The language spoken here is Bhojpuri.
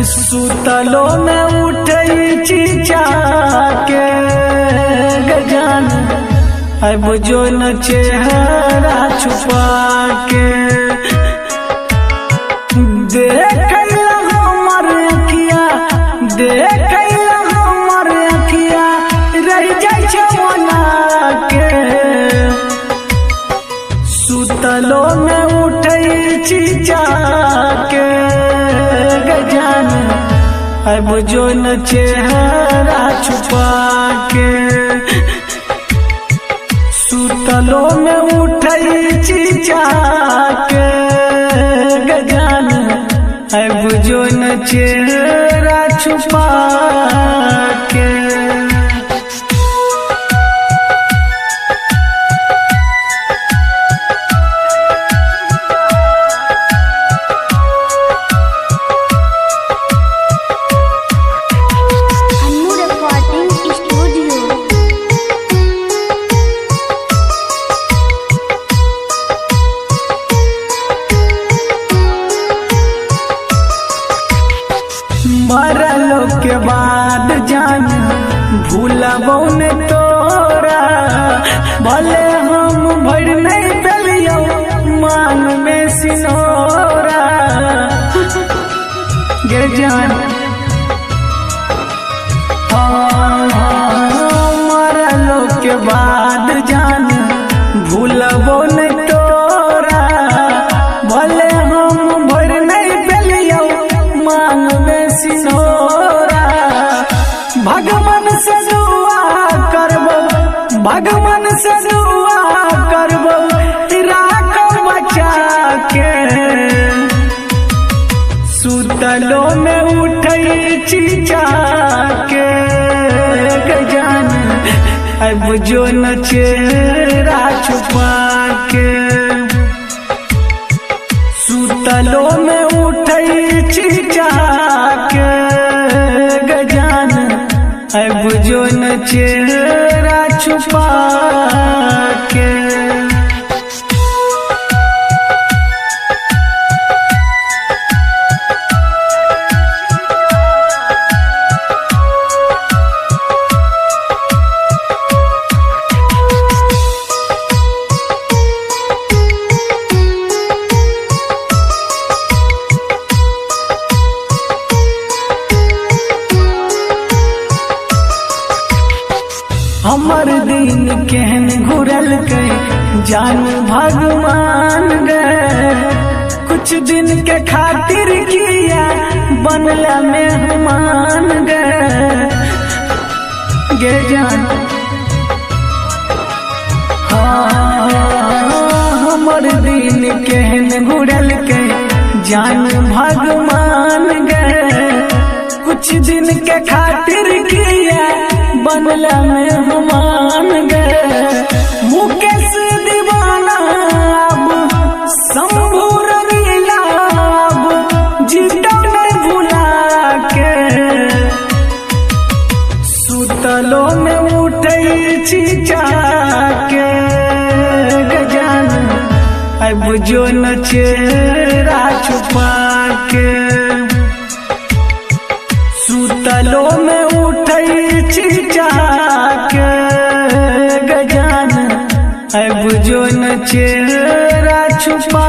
सुतलो में उठे चीचा के गजान, अब जो न चेहरा छुपा के देख हमर अखिया, देख हमर अखिया रह जाय जवाना के। सुतलो में उठे चीचा के गजान, अब जो न चेहरा छुपा के। सुतलो में उठे चीचा के गजान, अब जो न चेहरा छुपा के। मरलो के बाद जान भूलबो न तोरा, भले हम भर नहीं पेलियो मान में सिनोरा गे जान। मरलो के बाद जान भूलबो न तोरा, भले हम भर नहीं पेलियो मान में सिनोरा। भगवान से दुआ करबो, भगवान से दुआ करबो राखो बचा के। सुतलो में उठे चीचा के गजान, अब जो न चेहरा छुपा के। सुतलो में उठे चीचा के गजान, अब जो न चेहरा छुपा के। हमर दिन केहन घुरल के जान भगवान गए, कुछ दिन के खातिर किया बनला मेहमान गए गे जान। हमर दिन केहन घुरल के जान भगवान गए, कुछ दिन के खातिर किया बनला मेहमान गए। मुकेश दीवाना अब शंभू रंगीला अब जीतो नहीं भुला के। सुतलो में उठे चीचा के गजान, अब जो न चेहरा छुपा के। सुतलो में उठे चीचा के गजान, अब जो न चेहरा छुपा